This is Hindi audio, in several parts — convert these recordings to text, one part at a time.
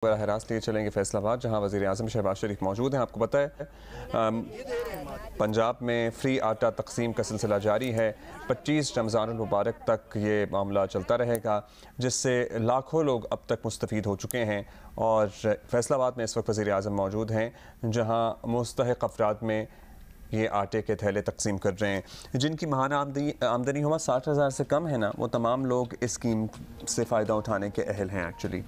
बराह रास्त लिए चलेंगे फैसलाबाद, जहां वज़ीर आज़म शहबाज शरीफ मौजूद हैं। आपको पता है पंजाब में फ्री आटा तकसीम का सिलसिला जारी है। 25 रमज़ानुल मुबारक तक ये मामला चलता रहेगा, जिससे लाखों लोग अब तक मुस्तफ़ीद हो चुके हैं। और फैसलाबाद में इस वक्त वज़ीर आज़म मौजूद हैं, जहाँ मुस्तहिक़ अफराद में ये आटे के थैले तकसीम कर रहे हैं। जिनकी माहाना आमदनी हुआ 60,000 से कम है ना, वो तमाम लोग इस स्कीम से फ़ायदा उठाने के अहल हैं एक्चुअली।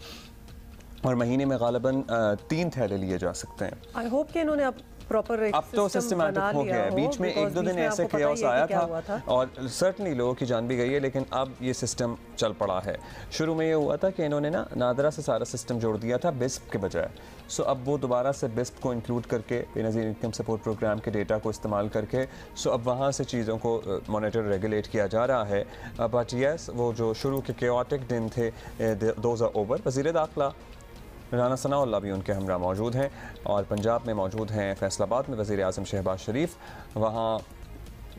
और महीने में गालिबन 3 थैले लिए जा सकते हैं। आई होप कि इन्होंने अब प्रॉपर अब तो सिस्टमैटिक हो गया है। बीच में एक दो दिन ऐसे केओस आया था और सर्टनली लोगों की जान भी गई है, लेकिन अब ये सिस्टम चल पड़ा है। शुरू में ये हुआ था कि इन्होंने नादरा से सारा सिस्टम जोड़ दिया था बिस्प के बजाय। सो अब वो दोबारा से बिस्प को इंक्लूड करके बेनज़ीर इनकम सपोर्ट प्रोग्राम के डेटा को इस्तेमाल करके अब वहाँ से चीज़ों को मॉनिटर रेगुलेट किया जा रहा है। बट येस, वो जो शुरू के केओटिक दिन थे दोज़ आर ओवर। वज़ीर दाखिला राना सनाउल्लाह भी उनके हमरा मौजूद हैं और पंजाब में मौजूद हैं फैसलाबाद में वज़ीर आज़म शहबाज शरीफ। वहाँ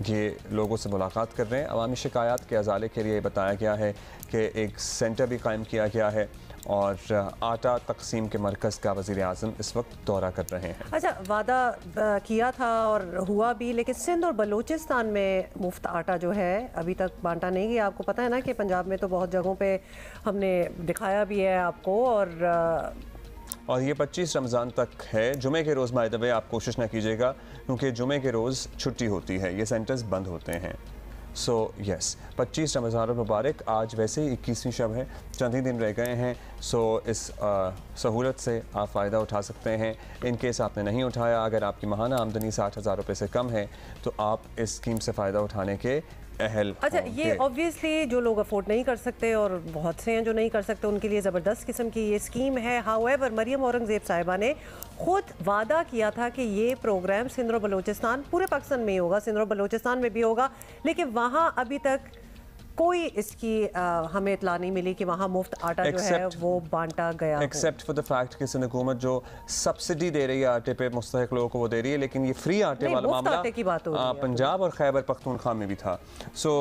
ये लोगों से मुलाकात कर रहे हैं। अवामी शिकायत के अजाले के लिए बताया गया है कि एक सेंटर भी कायम किया गया है और आटा तकसीम के मरकज़ का वज़ीर आज़म इस वक्त दौरा कर रहे हैं। अच्छा, वादा किया था और हुआ भी, लेकिन सिंध और बलूचिस्तान में मुफ्त आटा जो है अभी तक बांटा नहीं गया। आपको पता है ना कि पंजाब में तो बहुत जगहों पे हमने दिखाया भी है आपको। और ये 25 रमज़ान तक है। जुमे के रोज़ बाय द वे आप कोशिश ना कीजिएगा, क्योंकि जुमे के रोज़ छुट्टी होती है, ये सेंटर्स बंद होते हैं। सो यस, 25 रमज़ान मुबारक। आज वैसे ही 21वीं शब है, चंद ही दिन रह गए हैं। सो इस सहूलत से आप फ़ायदा उठा सकते हैं। इन केस आपने नहीं उठाया, अगर आपकी माहाना आमदनी 60,000 रुपये से कम है, तो आप इस स्कीम से फ़ायदा उठाने के अहल। अच्छा, ये ऑब्वियसली जो लोग अफोर्ड नहीं कर सकते, और बहुत से हैं जो नहीं कर सकते, उनके लिए ज़बरदस्त किस्म की ये स्कीम है। हाउएवर, मरियम औरंगज़ेब साहिबा ने खुद वादा किया था कि ये प्रोग्राम सिंध और बलूचिस्तान, पूरे पाकिस्तान में ही होगा, सिंध और बलूचिस्तान में भी होगा, लेकिन वहाँ अभी तक कोई इसकी हमें इतला नहीं मिली कि वहाँ मुफ्त आटा जो है वो बांटा गया। एक्सेप्ट फॉर द फैक्ट कि सिंध हुकूमत जो सब्सिडी दे रही है आटे पे मुस्तहिक लोगों को वो दे रही है, लेकिन ये फ्री आटे वाला मामला आटे की बात हो रही है पंजाब और खैबर पख्तूनख्वा में भी था। सो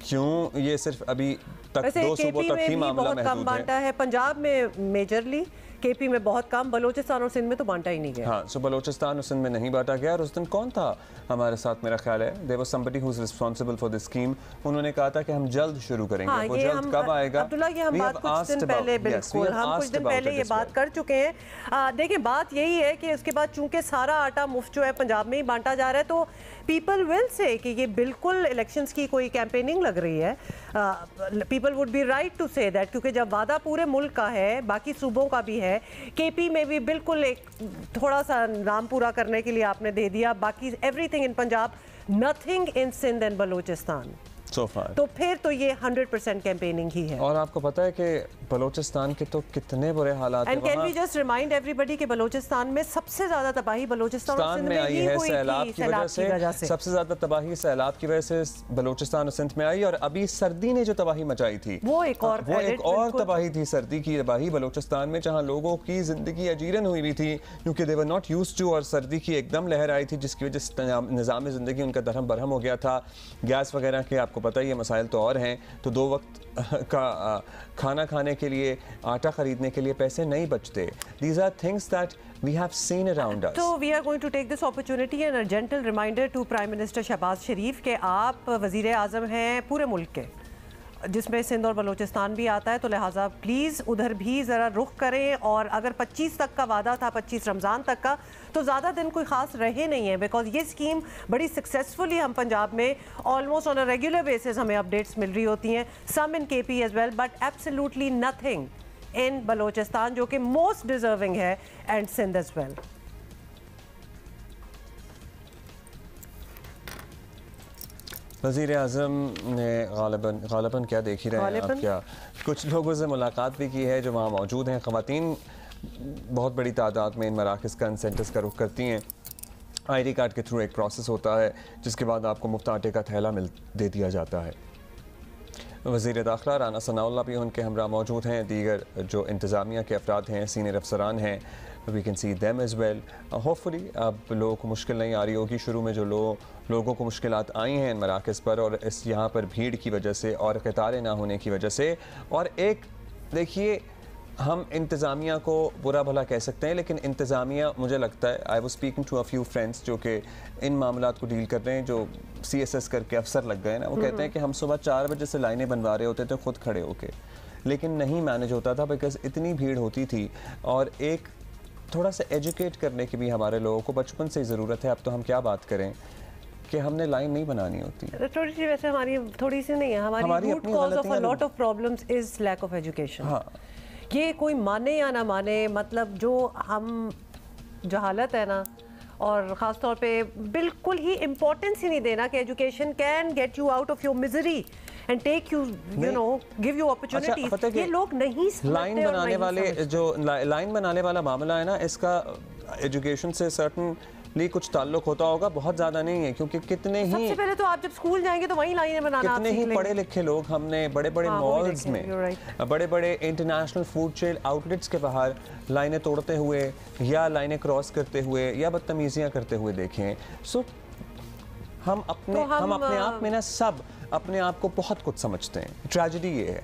क्यों ये सिर्फ अभी तक 2 सूबों तक ही मामला महदूद बांटा है? पंजाब में मेजरली, केपी में बहुत कम, बलूचिस्तान और सिंध में तो बांटा ही नहीं गया। हाँ, सो बलूचिस्तान और सिंध में नहीं बांटा गया। और उस दिन कौन था हमारे साथ? मेरा ख्याल है there was somebody who is responsible for this scheme. उन्होंने कहा था कि हम जल्द शुरू करेंगे। हाँ, वो जल्द कब आएगा? अब्दुल्ला, ये हम बात कुछ दिन पहले, बिल्कुल हम कुछ दिन पहले ये बात कर चुके हैं। देखिए, बात यही है कि उसके बाद चूंकि सारा आटा मुफ्त जो है पंजाब में ही बांटा जा रहा है, तो पीपल विल से कि ये बिल्कुल इलेक्शंस की कोई कैंपेनिंग लग रही है। People would be right to say that, क्योंकि जब वादा पूरे मुल्क का है, बाकी सूबों का भी है, केपी में भी बिल्कुल एक थोड़ा सा नाम पूरा करने के लिए आपने दे दिया, बाकी everything in Punjab, nothing in Sindh and Balochistan so far। तो फिर तो ये 100% कैंपेनिंग ही है। और आपको पता है कि बलूचिस्तान के तो कितने बुरे हालात हैं। And can we just remind everybody कि बलूचिस्तान में सबसे ज्यादा तबाही बलूचिस्तान और सिंध में आई है, सैलाब की वजह से। सबसे ज्यादा तबाही सैलाब की वजह से बलूचिस्तान और सिंध में आई। और अभी सर्दी ने जो तबाही मचाई थी, वो एक और तबाही थी, सर्दी की तबाही बलूचिस्तान में, जहाँ लोगों की जिंदगी अजीरन हुई भी थी, क्योंकि दे वर नॉट यूज्ड टू। और सर्दी की एकदम लहर आई थी, जिसकी वजह से निज़ाम ज़िंदगी उनका दरहम बरहम हो गया था। गैस वगैरह के आपको पता ही है मसाइल तो और हैं, तो 2 वक्त का खाना खाने के लिए, आटा खरीदने के लिए पैसे नहीं बचते। These are things that we have seen around us. So we are going to take this opportunity and a gentle reminder to Prime Minister Shahbaz शरीफ कि आप वज़ीर आज़म हैं पूरे मुल्क के, जिसमें सिंध और बलूचिस्तान भी आता है, तो लिहाजा प्लीज़ उधर भी ज़रा रुख करें। और अगर 25 तक का वादा था, 25 रमज़ान तक का, तो ज़्यादा दिन कोई ख़ास रहे नहीं है, बिकॉज ये स्कीम बड़ी सक्सेसफुली हम पंजाब में almost on a regular basis हमें अपडेट्स मिल रही होती हैं, some in KP as well, but absolutely nothing in Balochistan, जो कि मोस्ट डिजर्विंग है, एंड सिंध एज वेल। वज़ीर आज़म ने गालिबन क्या देख ही रहे हैं आप, क्या कुछ लोगों से मुलाकात भी की है जो वहाँ मौजूद हैं। ख़वातीन बहुत बड़ी तादाद में इन मराकज़ का, इन सेंटर्स का रुख करती हैं। ID कार्ड के थ्रू एक प्रोसेस होता है, जिसके बाद आपको मुफ्त आटे का थैला दे दिया जाता है। वज़ीर दाखिला राना सनाउल्लाह भी उनके हमरा मौजूद हैं। दीगर जो इंतज़ामिया के अफराद हैं, सीनियर अफसरान हैं, we can see them as well. Hopefully अब लोगों को मुश्किल नहीं आ रही होगी। शुरू में जो लोगों को मुश्किलात आई हैं इन मराकज़ पर, और इस यहाँ पर भीड़ की वजह से और कतारें ना होने की वजह से। और एक देखिए, हम इंतज़ामिया को बुरा भला कह सकते हैं, लेकिन इंतज़ामिया मुझे लगता है, I was speaking to a few friends जो कि इन मामलात को डील कर रहे हैं, जो CSS करके अफसर लग गए ना, वो कहते हैं कि हम सुबह 4 बजे से लाइनें बनवा रहे होते थे खुद खड़े होके, लेकिन नहीं मैनेज होता था बिकॉज इतनी भीड़ होती थी। और एक थोड़ा सा एजुकेट करने की भी हमारे लोगों को बचपन से ही ज़रूरत है। अब तो हम क्या बात करें कि हमने लाइन नहीं बनानी होती। थोड़ी सी वैसे हमारी थोड़ी सी नहीं है, हमारी root cause of a lot of problems is lack of education. हाँ, ये कोई माने या ना माने, मतलब जो हम जहालत है ना, और ख़ास तौर पे बिल्कुल ही इम्पोर्टेंस ही नहीं देना कि education can get you out of your misery and take you no give you opportunities, ये लोग नहीं समझते। लाइन बनाने वाले जो लाइन बनाने वाला मामला है ना, इसका एजुकेशन से सर्टनली कुछ ताल्लुक होता होगा, बहुत ज़्यादा नहीं है, क्योंकि कितने ही सबसे पहले तो आप जब स्कूल जाएंगे तो वहीं लाइनें बनाना कितने ही पढ़े लिखे लोग हमने बड़े बड़े मॉल्स में, बड़े बड़े इंटरनेशनल फूड चेन आउटलेट्स के बाहर लाइनें तोड़ते हुए या लाइनें क्रॉस करते हुए या बदतमीजियां करते हुए देखे हैं। सो हम अपने आप में ना सब अपने आप को बहुत कुछ समझते हैं। ट्रेजेडी ये है